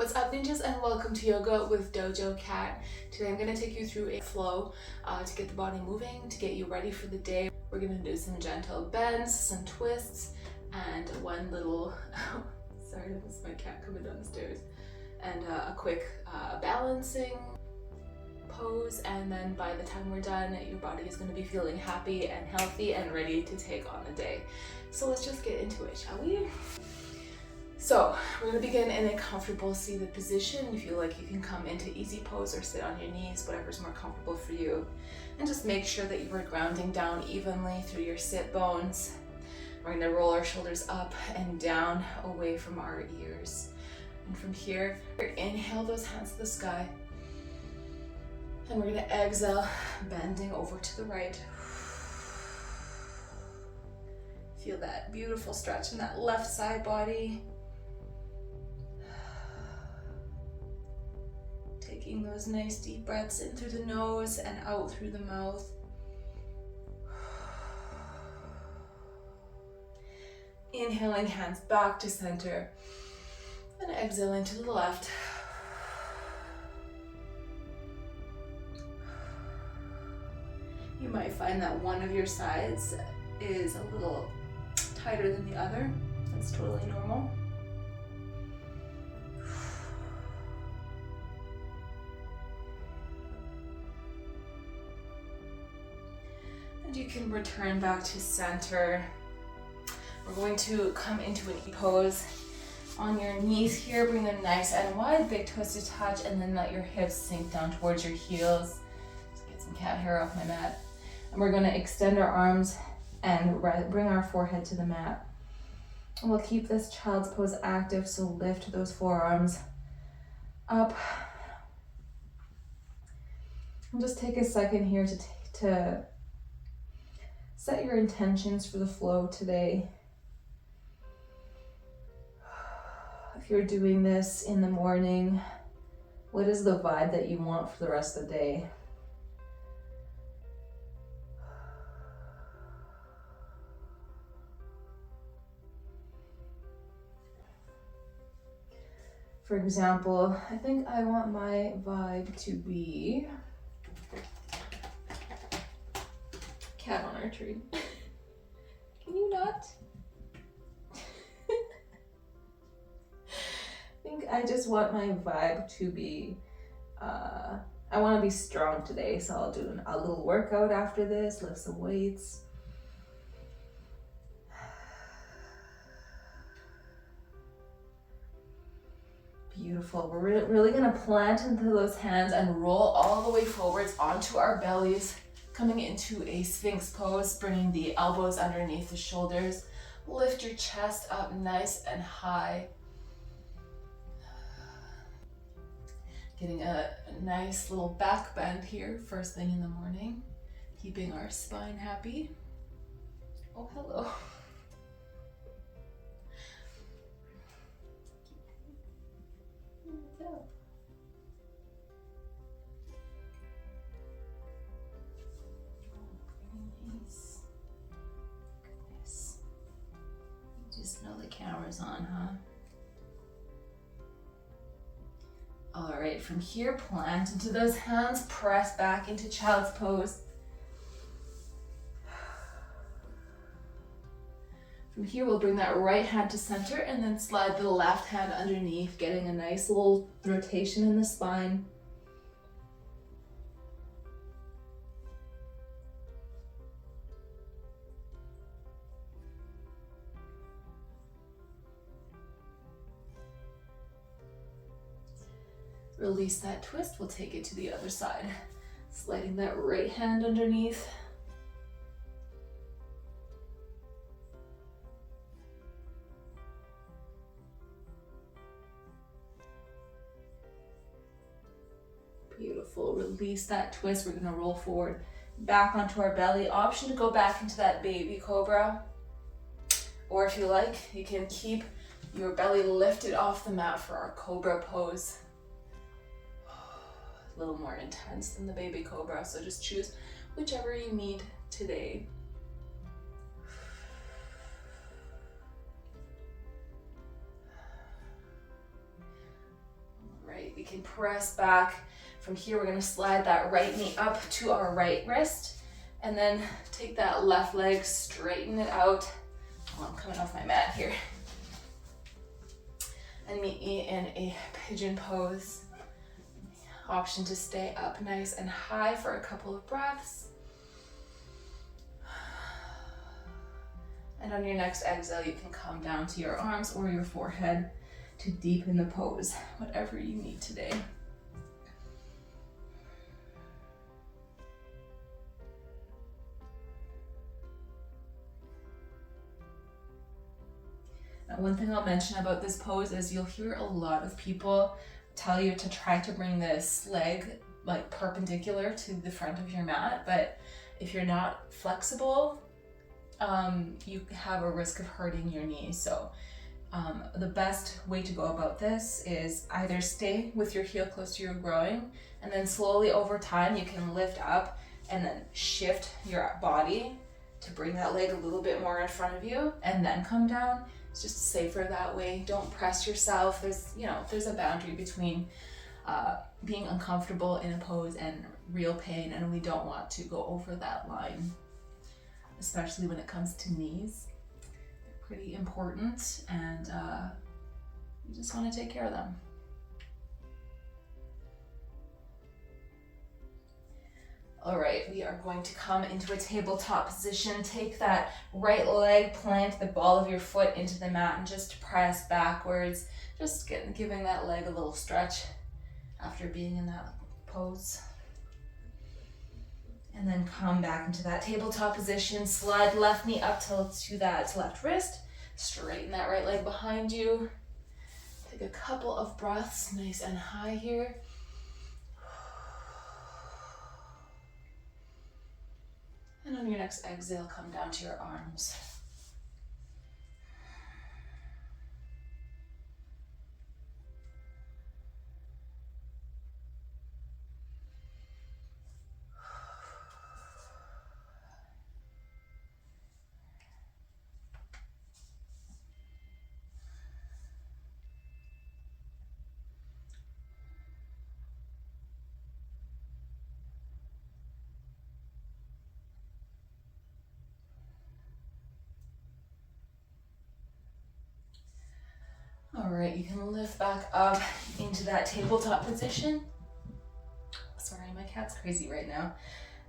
What's up, ninjas, and welcome to Yoga with Dojo Cat. Today I'm going to take you through a flow to get the body moving, to get you ready for the day. We're going to do some gentle bends, some twists, and one little, sorry, that was my cat coming down the stairs, and a quick balancing pose. And then by the time we're done, your body is going to be feeling happy and healthy and ready to take on the day. So let's just get into it, shall we? So we're going to begin in a comfortable seated position. If you like, you can come into easy pose or sit on your knees, whatever's more comfortable for you. And just make sure that you are grounding down evenly through your sit bones. We're going to roll our shoulders up and down away from our ears. And from here, inhale those hands to the sky. And we're going to exhale, bending over to the right. Feel that beautiful stretch in that left side body. Taking those nice deep breaths in through the nose and out through the mouth. Inhaling, hands back to center. And exhaling to the left. You might find that one of your sides is a little tighter than the other. That's totally normal. And you can return back to center. We're going to come into an E pose. On your knees here, bring them nice and wide, big twisted touch, and then let your hips sink down towards your heels. Just get some cat hair off my mat. And we're going to extend our arms and bring our forehead to the mat. And we'll keep this child's pose active, so lift those forearms up. And just take a second here to set your intentions for the flow today. If you're doing this in the morning, what is the vibe that you want for the rest of the day? For example, I think I want my vibe to be cat on our tree. Can you not? I think I just want my vibe to be, I want to be strong today, so I'll do a little workout after this, lift some weights. Beautiful. We're really going to plant into those hands and roll all the way forwards onto our bellies, coming into a Sphinx pose, bringing the elbows underneath the shoulders. Lift your chest up nice and high. Getting a nice little back bend here first thing in the morning, keeping our spine happy. Oh, hello. Just know the camera's on, huh? All right, from here, plant into those hands, press back into child's pose. From here, we'll bring that right hand to center and then slide the left hand underneath, getting a nice little rotation in the spine. Release that twist, we'll take it to the other side. Sliding that right hand underneath. Beautiful, release that twist. We're gonna roll forward, back onto our belly. Option to go back into that baby cobra. Or if you like, you can keep your belly lifted off the mat for our cobra pose. A little more intense than the baby cobra, so just choose whichever you need today. can press back. From here, we're gonna slide that right knee up to our right wrist, and then take that left leg, straighten it out. Oh, I'm coming off my mat here. And meet me in a pigeon pose. Option to stay up nice and high for a couple of breaths. And on your next exhale, you can come down to your arms or your forehead to deepen the pose, whatever you need today. Now, one thing I'll mention about this pose is you'll hear a lot of people tell you to try to bring this leg like perpendicular to the front of your mat, but if you're not flexible, you have a risk of hurting your knee. So the best way to go about this is either stay with your heel close to your groin, and then slowly over time you can lift up and then shift your body to bring that leg a little bit more in front of you and then come down. It's just safer that way. Don't press yourself. There's a boundary between being uncomfortable in a pose and real pain, and we don't want to go over that line, especially when it comes to knees. They're pretty important, and you just want to take care of them. All right, we are going to come into a tabletop position. Take that right leg, plant the ball of your foot into the mat, and just press backwards. Just giving that leg a little stretch after being in that pose. And then come back into that tabletop position. Slide left knee up to that left wrist. Straighten that right leg behind you. Take a couple of breaths, nice and high here. And on your next exhale, come down to your arms. All right, you can lift back up into that tabletop position. Sorry, my cat's crazy right now.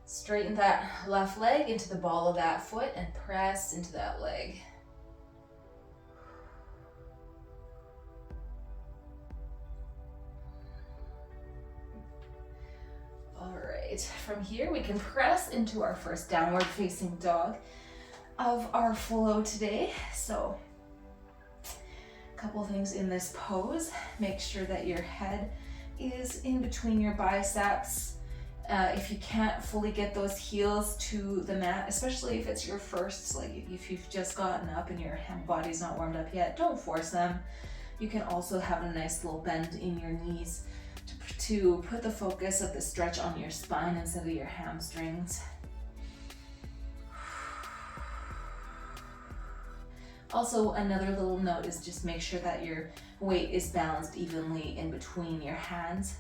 Straighten that left leg into the ball of that foot and press into that leg. All right, from here we can press into our first downward facing dog of our flow today. So couple things in this pose. Make sure that your head is in between your biceps. If you can't fully get those heels to the mat, especially if it's your first, like if you've just gotten up and your body's not warmed up yet, don't force them. You can also have a nice little bend in your knees to put the focus of the stretch on your spine instead of your hamstrings. Also, another little note is just make sure that your weight is balanced evenly in between your hands.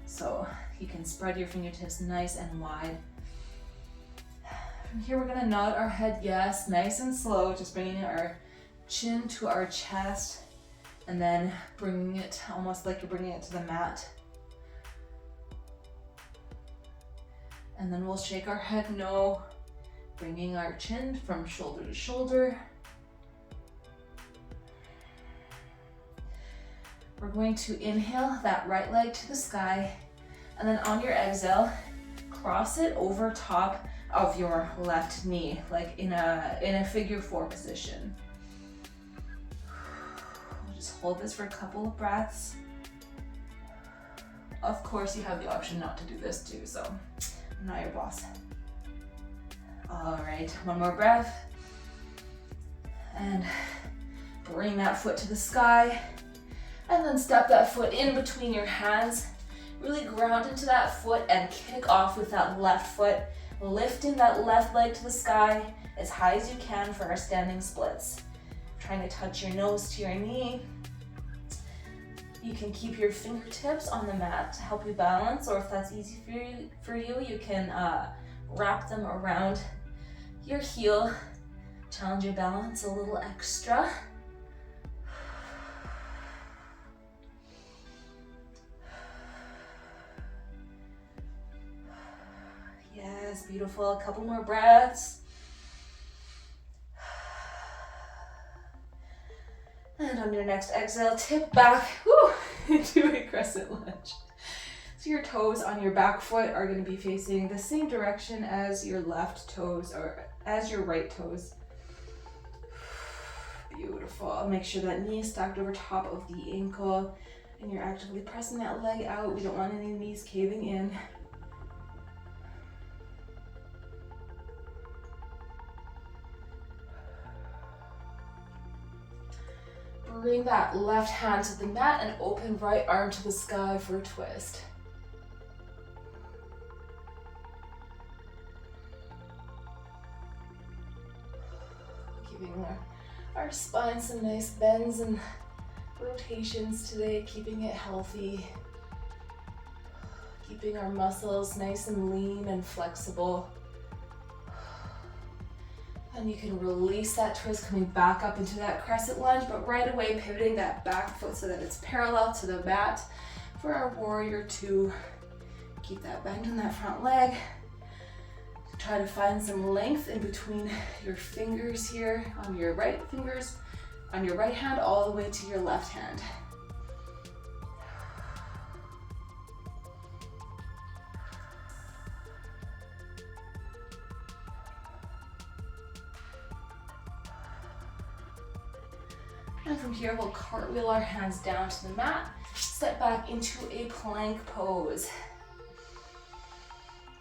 So you can spread your fingertips nice and wide. From here, we're gonna nod our head yes, nice and slow, just bringing our chin to our chest and then bringing it almost like you're bringing it to the mat. And then we'll shake our head no, bringing our chin from shoulder to shoulder. We're going to inhale that right leg to the sky, and then on your exhale, cross it over top of your left knee, like in a figure four position. We'll just hold this for a couple of breaths. Of course, you have the option not to do this too, so I'm not your boss. All right, one more breath. And bring that foot to the sky. And then step that foot in between your hands. Really ground into that foot and kick off with that left foot. Lifting that left leg to the sky as high as you can for our standing splits. Trying to touch your nose to your knee. You can keep your fingertips on the mat to help you balance, or if that's easy for you, you can wrap them around your heel. Challenge your balance a little extra. Yes, beautiful. A couple more breaths. And on your next exhale, tip back into a crescent lunge. So your toes on your back foot are going to be facing the same direction as your left toes or as your right toes. Beautiful. Make sure that knee is stacked over top of the ankle and you're actively pressing that leg out. We don't want any knees caving in. Bring that left hand to the mat and open right arm to the sky for a twist. Giving our spine some nice bends and rotations today, keeping it healthy. Keeping our muscles nice and lean and flexible. And you can release that twist, coming back up into that crescent lunge, but right away pivoting that back foot so that it's parallel to the mat for our warrior two. Keep that bend in that front leg. Try to find some length in between your fingers here, on your right fingers, on your right hand, all the way to your left hand. And from here, we'll cartwheel our hands down to the mat, step back into a plank pose.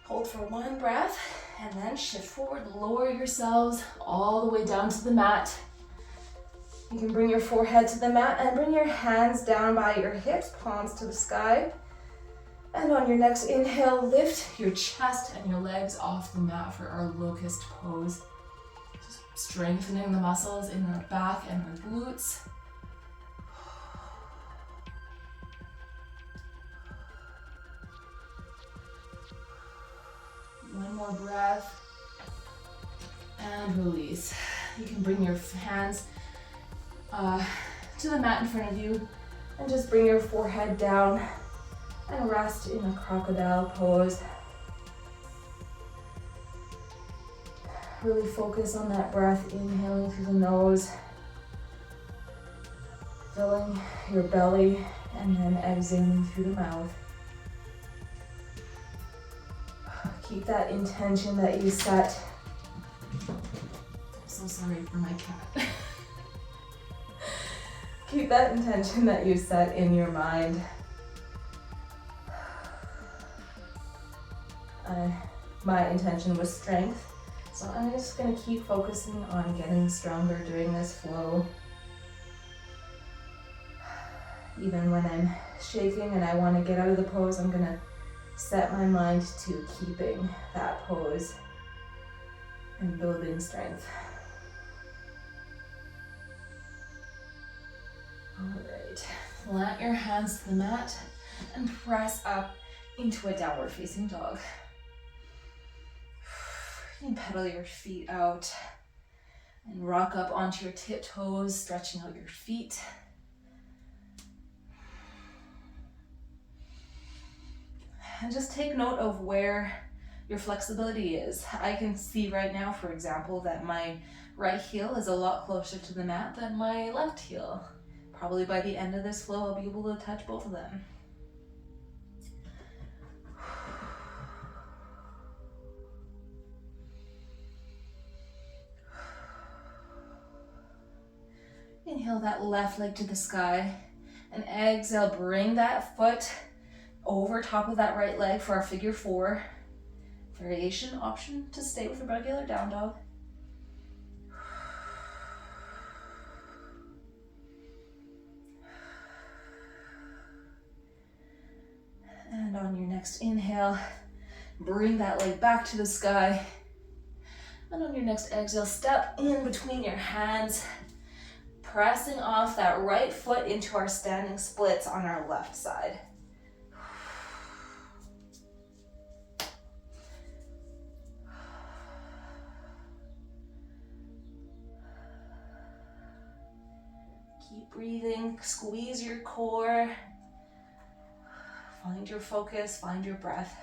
Hold for one breath, and then shift forward, lower yourselves all the way down to the mat. You can bring your forehead to the mat and bring your hands down by your hips, palms to the sky. And on your next inhale, lift your chest and your legs off the mat for our locust pose. Strengthening the muscles in our back and our glutes. One more breath. And release. You can bring your hands to the mat in front of you and just bring your forehead down and rest in a crocodile pose. Really focus on that breath, inhaling through the nose, filling your belly, and then exhaling through the mouth. Keep that intention that you set. I'm so sorry for my cat. Keep that intention that you set in your mind. My intention was strength. So I'm just going to keep focusing on getting stronger during this flow. Even when I'm shaking and I want to get out of the pose, I'm going to set my mind to keeping that pose and building strength. All right, plant your hands to the mat and press up into a downward facing dog. You can pedal your feet out and rock up onto your tiptoes, stretching out your feet. And just take note of where your flexibility is. I can see right now, for example, that my right heel is a lot closer to the mat than my left heel. Probably by the end of this flow, I'll be able to touch both of them. Inhale that left leg to the sky, and exhale, bring that foot over top of that right leg for our figure four. Variation option to stay with a regular down dog. And on your next inhale, bring that leg back to the sky. And on your next exhale, step in between your hands. pressing off that right foot into our standing splits on our left side. Keep breathing, squeeze your core. Find your focus, find your breath.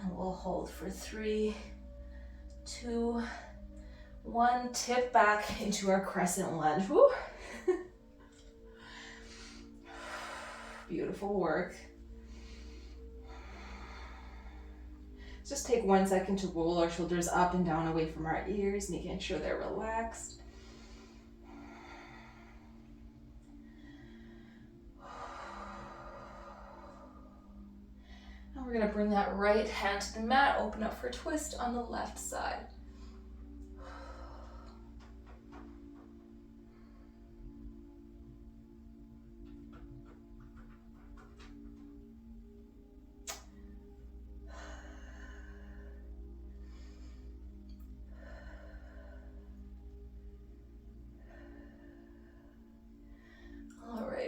And we'll hold for 3, 2, 1. Tip back into our crescent lunge. Woo. Beautiful work. Just take 1 second to roll our shoulders up and down away from our ears, making sure they're relaxed. And we're gonna bring that right hand to the mat, open up for a twist on the left side.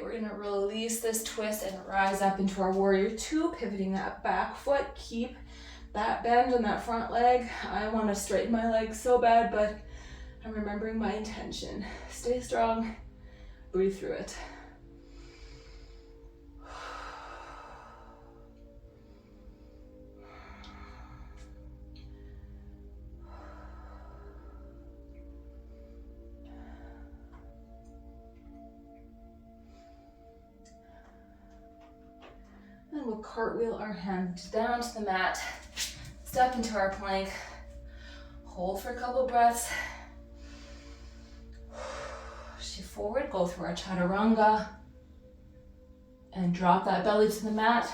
We're gonna release this twist and rise up into our warrior 2, pivoting that back foot. Keep that bend in that front leg. I wanna straighten my legs so bad, but I'm remembering my intention. Stay strong, breathe through it. And we'll cartwheel our hands down to the mat, step into our plank, hold for a couple breaths, shift forward, go through our chaturanga, and drop that belly to the mat.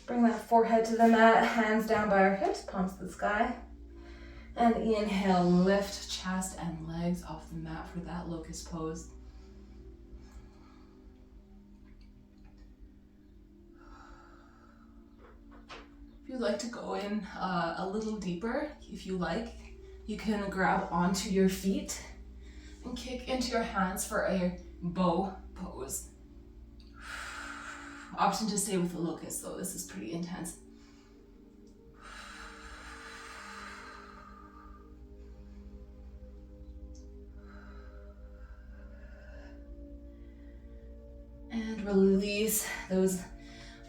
Bring that forehead to the mat, hands down by our hips, palms to the sky. And inhale, lift chest and legs off the mat for that locust pose. If you'd like to go in a little deeper, if you like, you can grab onto your feet and kick into your hands for a bow pose. Option to stay with the locust though, this is pretty intense. And release those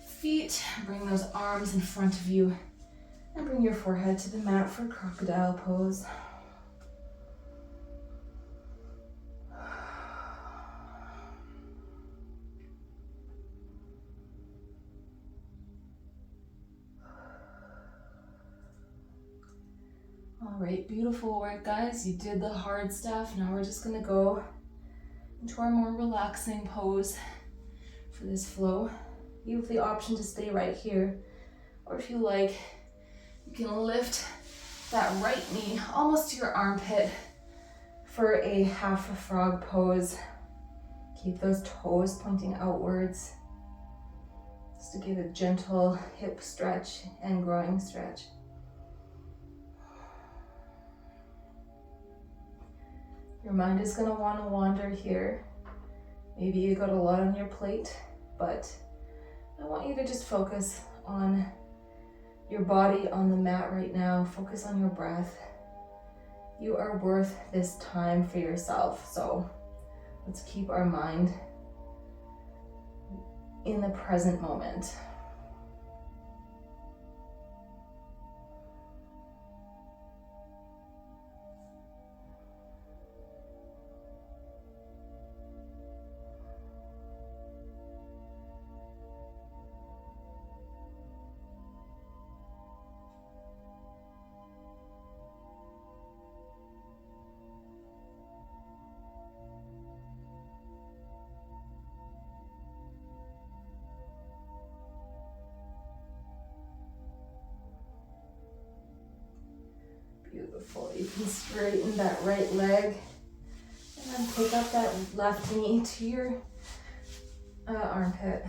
feet, bring those arms in front of you, and bring your forehead to the mat for crocodile pose. All right, beautiful work, guys. You did the hard stuff. Now we're just gonna go into our more relaxing pose for this flow. You have the option to stay right here, or if you like, you can lift that right knee almost to your armpit for a half a frog pose. Keep those toes pointing outwards, just to give a gentle hip stretch and groin stretch. Your mind is going to want to wander here. Maybe you got a lot on your plate, but I want you to just focus on your body on the mat right now. Focus on your breath. You are worth this time for yourself. So let's keep our mind in the present moment. Beautiful. You can straighten that right leg and then pick up that left knee to your armpit.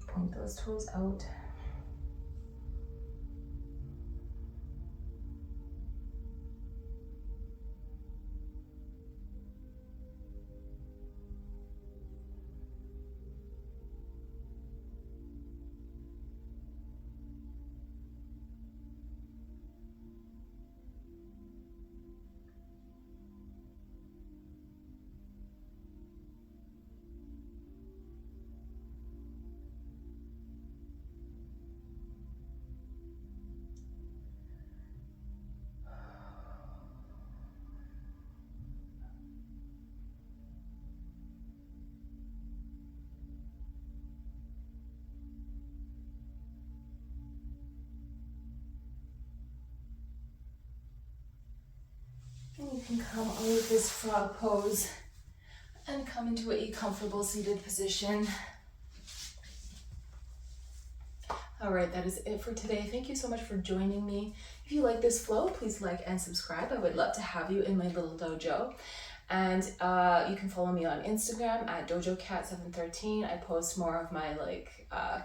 Point those toes out. can come out of this frog pose and come into a comfortable seated position. All right, that is it for today. Thank you so much for joining me. If you like this flow, please like and subscribe. I would love to have you in my little dojo. And you can follow me on Instagram at dojocat713. I post more of my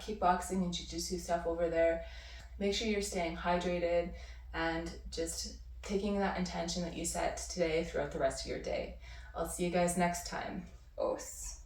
kickboxing and jiu-jitsu stuff over there. Make sure you're staying hydrated and just taking that intention that you set today throughout the rest of your day. I'll see you guys next time. Os.